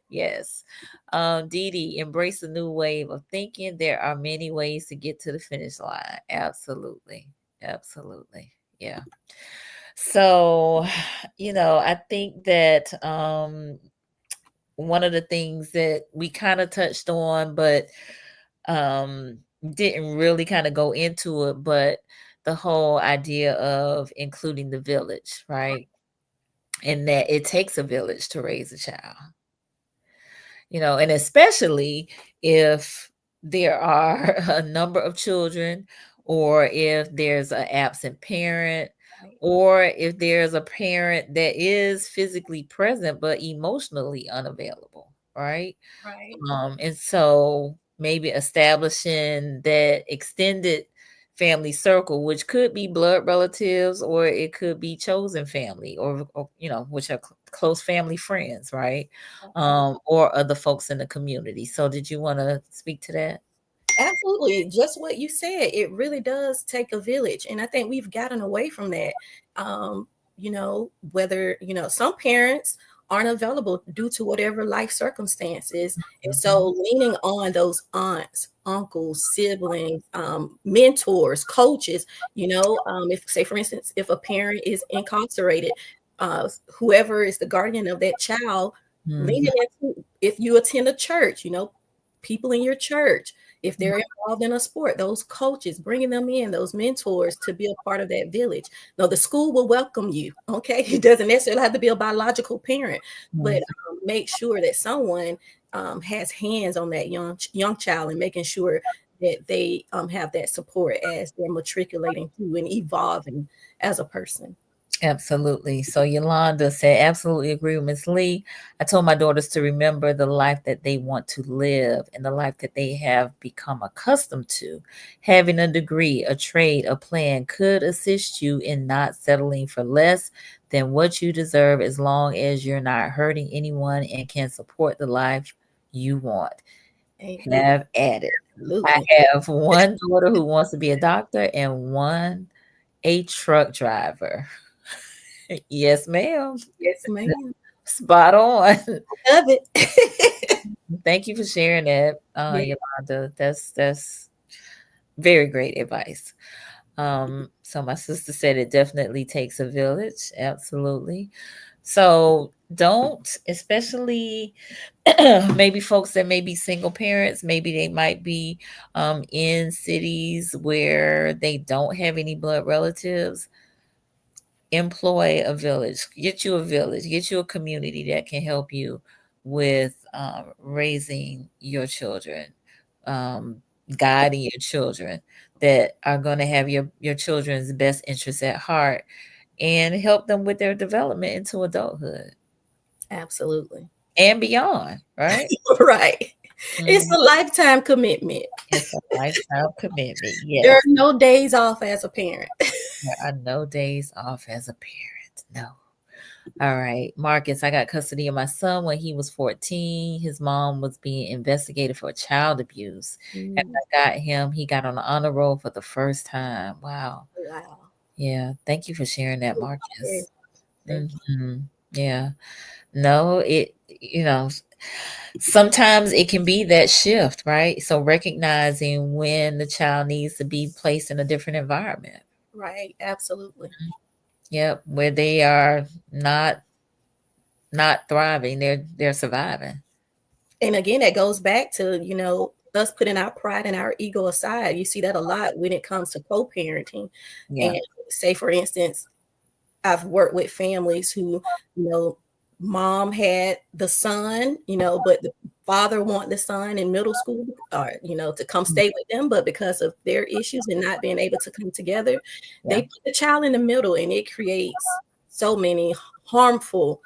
Yes. Dee Dee, embrace the new wave of thinking. There are many ways to get to the finish line. Absolutely. Yeah. So, I think that one of the things that we kind of touched on, but didn't really kind of go into it, but the whole idea of including the village, right? And that it takes a village to raise a child. And especially if there are a number of children, or if there's an absent parent, or if there's a parent that is physically present but emotionally unavailable, right? Right. And so maybe establishing that extended family circle, which could be blood relatives, or it could be chosen family, or which are close family friends, right? Or other folks in the community. So did you want to speak to that? Absolutely. Just what you said. It really does take a village. And I think we've gotten away from that. Whether, some parents aren't available due to whatever life circumstances. And so leaning on those aunts, uncles, siblings, mentors, coaches, if, say, for instance, if a parent is incarcerated, whoever is the guardian of that child, leaning into, if you attend a church, people in your church, if they're involved in a sport, those coaches, bringing them in, those mentors to be a part of that village. Now, the school will welcome you, okay? It doesn't necessarily have to be a biological parent, but make sure that someone has hands on that young child and making sure that they have that support as they're matriculating through and evolving as a person. Absolutely. So Yolanda said, absolutely agree with Ms. Lee. I told my daughters to remember the life that they want to live and the life that they have become accustomed to. Having a degree, a trade, a plan could assist you in not settling for less than what you deserve, as long as you're not hurting anyone and can support the life you want. Have at it. Absolutely. I have one daughter who wants to be a doctor and one a truck driver. Yes, ma'am. Yes, ma'am. Spot on. Love it. Thank you for sharing that, Yeah, Yolanda. That's very great advice. So my sister said it definitely takes a village. Absolutely. So don't, especially maybe folks that may be single parents, maybe they might be in cities where they don't have any blood relatives. Employ a village, get you a community that can help you with raising your children, um, guiding your children, that are going to have your children's best interests at heart and help them with their development into adulthood absolutely. and beyond, right? Right. It's Mhm. a lifetime commitment. It's a lifetime commitment. There are Yes. no days off as a parent. There are no days off as a parent. No. All right, Marcus, I got custody of my son when he was 14. His mom was being investigated for child abuse. After Mm, I got him, he got on the honor roll for the first time. Wow. wow. Yeah. Thank you for sharing that, Yes, Marcus. thank you. Yeah. No, sometimes it can be that shift, right? So recognizing when the child needs to be placed in a different environment. Right, absolutely. Yep. Where they are not thriving, they're surviving. And again, that goes back to, us putting our pride and our ego aside. You see that a lot when it comes to co-parenting. Yeah. And say, for instance, I've worked with families who, you know, mom had the son, but the father want the son in middle school or, to come stay with them. But because of their issues and not being able to come together, they Yeah. put the child in the middle, and it creates so many harmful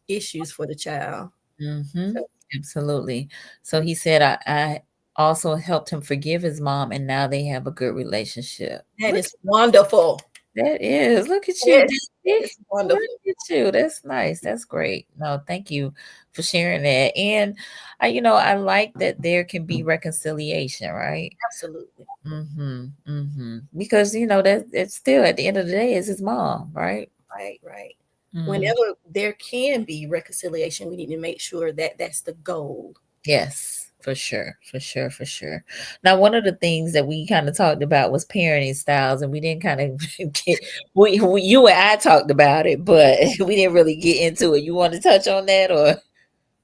issues for the child. Mm-hmm. So Absolutely. So he said, I also helped him forgive his mom, and now they have a good relationship. that is wonderful. That is. Look at you, Yes, Dee. it's Look wonderful. at you. That's nice. That's great. No, thank you for sharing that. And I like that there can be reconciliation, right? Absolutely. Mm-hmm. Mm-hmm. Because that it's still at the end of the day is his mom, right? Right, right. Mm. Whenever there can be reconciliation, we need to make sure that that's the goal. Yes, for sure, for sure, for sure. Now, one of the things that we kind of talked about was parenting styles, and we didn't kind of get you and I talked about it, but we didn't really get into it. You want to touch on that, or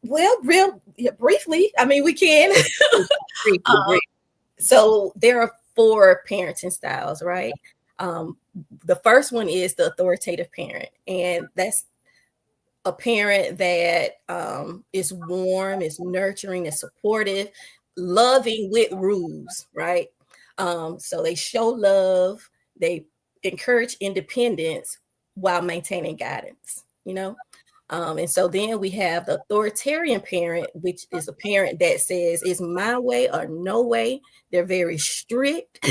Well, real yeah, briefly, I mean, we can. briefly, um, so there are 4 parenting styles, right? Um, the first one is the authoritative parent, and that's a parent that is warm, is nurturing, is supportive, loving with rules, right? So they show love, they encourage independence while maintaining guidance, and so then we have the authoritarian parent, which is a parent that says it's my way or no way. They're very strict.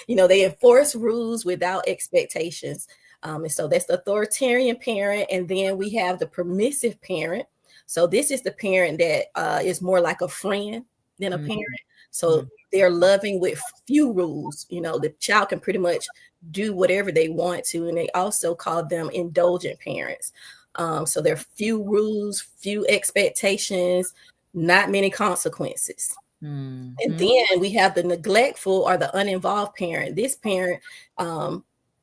They enforce rules without expectations. And so that's the authoritarian parent. And then we have the permissive parent. So this is the parent that is more like a friend than a parent. So mm-hmm. they're loving with few rules. The child can pretty much do whatever they want to. And they also call them indulgent parents. So there are few rules, few expectations, not many consequences. And then we have the neglectful or the uninvolved parent. This parent,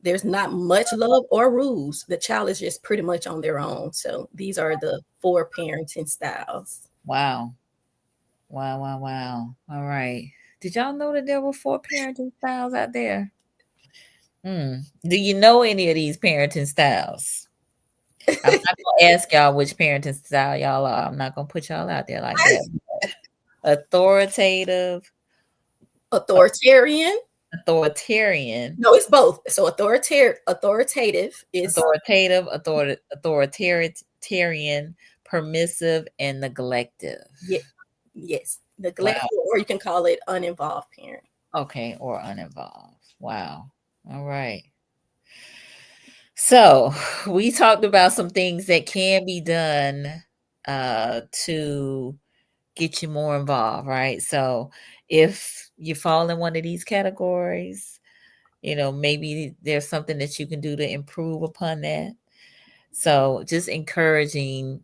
there's not much love or rules. The child is just pretty much on their own. So these are the 4 parenting styles. Wow, wow, wow, wow. All right. Did y'all know that there were 4 parenting styles out there? Do you know any of these parenting styles? I'm not gonna ask y'all which parenting style y'all are. I'm not gonna put y'all out there like that. Authoritative, Authoritarian. authoritarian, No, it's both. So authoritative is authoritarian, permissive, and neglective. yes, Wow. neglectful, or you can call it uninvolved parent. Okay, or uninvolved. Wow. All right. So we talked about some things that can be done to get you more involved, right? So if you fall in one of these categories, maybe there's something that you can do to improve upon that. So just encouraging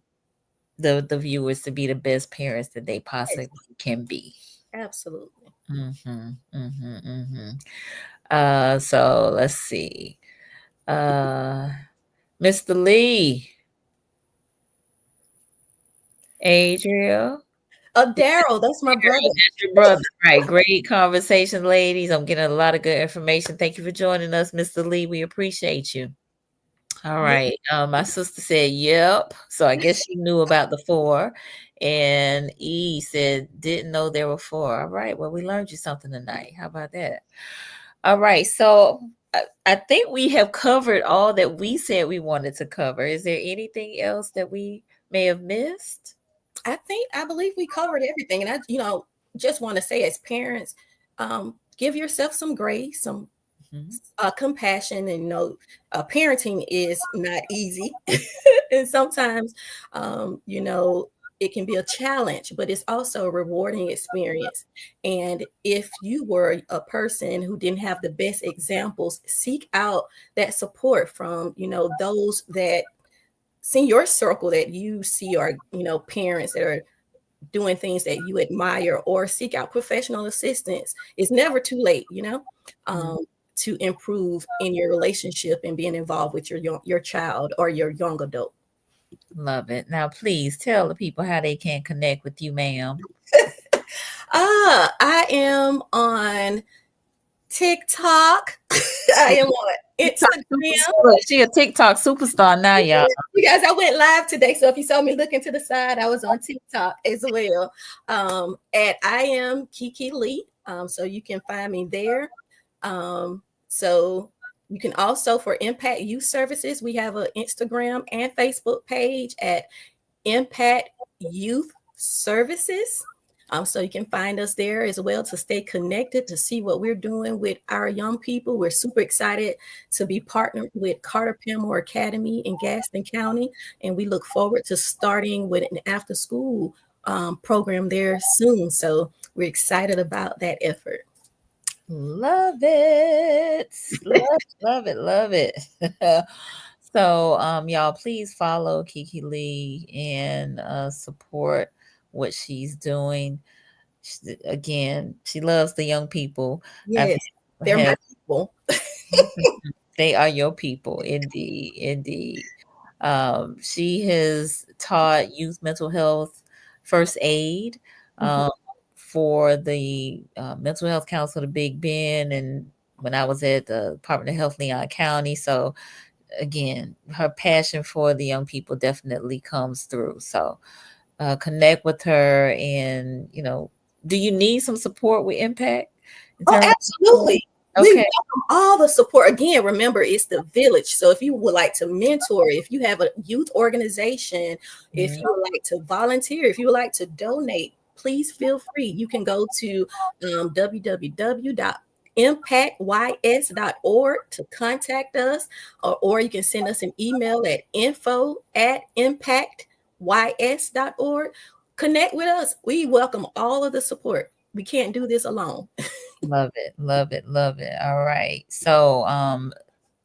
the viewers to be the best parents that they possibly can be. Absolutely. Mm-hmm, mm-hmm, mm-hmm. So let's see. Uh, Mr. Lee, Adriel. Daryl, that's my brother. That's your brother, right? Great conversation, ladies. I'm getting a lot of good information. Thank you for joining us, Mr. Lee. We appreciate you. All Yeah. right. My sister said, "Yep." So I guess she knew about the four, and E said, "Didn't know there were four." All right. Well, we learned you something tonight. How about that? All right. So I think we have covered all that we said we wanted to cover. Is there anything else that we may have missed? I believe we covered everything. And just want to say as parents, give yourself some grace, some Mhm. compassion. And parenting is not easy. And sometimes, it can be a challenge, but it's also a rewarding experience. And if you were a person who didn't have the best examples, seek out that support from, those that see your circle, that you see are, parents that are doing things that you admire, or seek out professional assistance. It's never too late, Mhm. to improve in your relationship and being involved with your child or your young adult. Love it. Now, please tell the people how they can connect with you, ma'am. I am on TikTok. I am on TikTok Instagram. superstar. She a TikTok superstar now, y'all. You guys, I went live today, so if you saw me looking to the side, I was on TikTok as well. At I am Keke Lee. So you can find me there. So you can also, for Impact Youth Services, we have an Instagram and Facebook page at Impact Youth Services. So you can find us there as well to stay connected, to see what we're doing with our young people. We're super excited to be partnered with Carter Pamore Academy in Gaston County, and we look forward to starting with an after-school program there soon. So we're excited about that effort. Love it. Love it. Love it. So, y'all, please follow Keke Lee and support what she's doing. Again, she loves the young people. I've Yes, they're my had people. they are your people, indeed, indeed. She has taught youth mental health first aid Mhm. um, for the mental health council of Big Bend, and when I was at the Department of Health, Leon County. So again, her passion for the young people definitely comes through. So connect with her, and do you need some support with Impact in Oh, terms of? absolutely. We Okay. welcome all the support. Again, remember, it's the village. So if you would like to mentor, if you have a youth organization, if Mhm. you would like to volunteer, if you would like to donate, please feel free. You can go to www.impactys.org to contact us, or you can send us an email at info@impactys.org. Connect with us. We welcome all of the support. We can't do this alone. Love it, love it, love it. All right. So,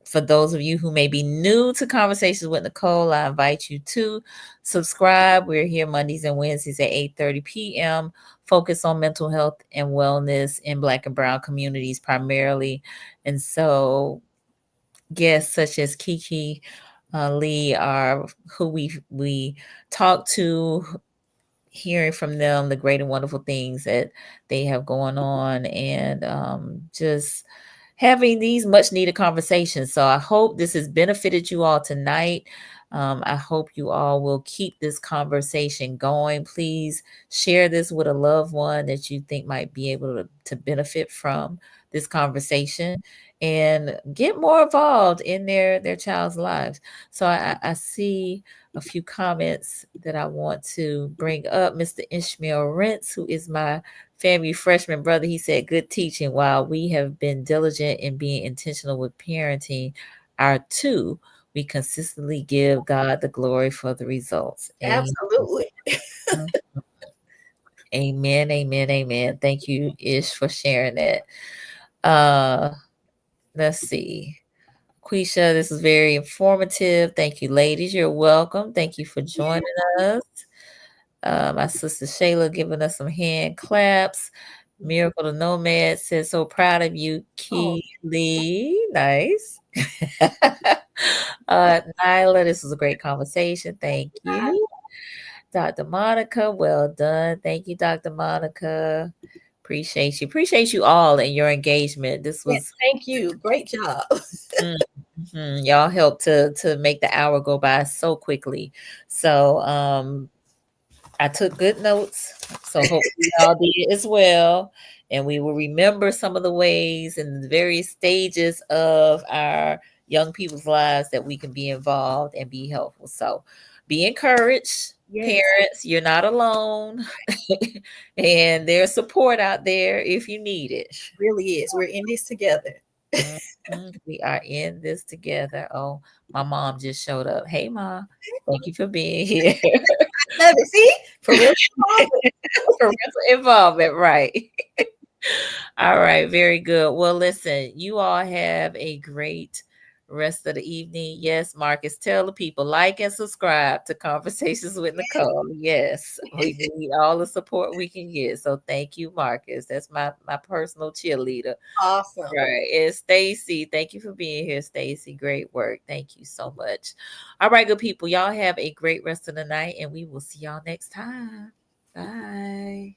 for those of you who may be new to Conversations with Nicole, I invite you to subscribe. We're here Mondays and Wednesdays at 8:30 p.m. Focus on mental health and wellness in Black and Brown communities primarily. And so guests such as Keke Lee are who we talk to, hearing from them the great and wonderful things that they have going on, and just having these much needed conversations. So I hope this has benefited you all tonight. I hope you all will keep this conversation going. Please share this with a loved one that you think might be able to benefit from this conversation, and get more involved in their child's lives. So I see a few comments that I want to bring up. Mr. Ishmael Rentz, who is my family freshman brother, he said, "Good teaching. While we have been diligent in being intentional with parenting our two, we consistently give God the glory for the results." Amen. Absolutely. Amen. Amen. Amen. Thank you, Ish, for sharing that. Uh, let's see. Quisha, this is very informative. Thank you, ladies. You're welcome. Thank you for joining us. My sister Shayla giving us some hand claps. Miracle the Nomad says, so proud of you, Keely. Nice. Nyla, this was a great conversation. Thank you. Dr. Monica, well done. Thank you, Dr. Monica. Appreciate you. Appreciate you all and your engagement. This was Thank you. Great job. y'all helped to make the hour go by so quickly. So I took good notes. So hopefully y'all did as well. And we will remember some of the ways and the various stages of our young people's lives that we can be involved and be helpful. So be encouraged, parents. You're not alone. And there's support out there if you need it. Really is. We're in this together. We are in this together. Oh, my mom just showed up. Hey, Mom. Thank you for being here. Love it. See? Parental involvement, right. All right, very good. Well, listen, you all have a great rest of the evening. Yes, Marcus, tell the people, like and subscribe to Conversations with Nicole. Yes, we need all the support we can get. So thank you, Marcus. That's my personal cheerleader. Awesome. Right. And Stacy, thank you for being here, Stacy. Great work. Thank you so much. All right, good people. Y'all have a great rest of the night, and we will see y'all next time. Bye.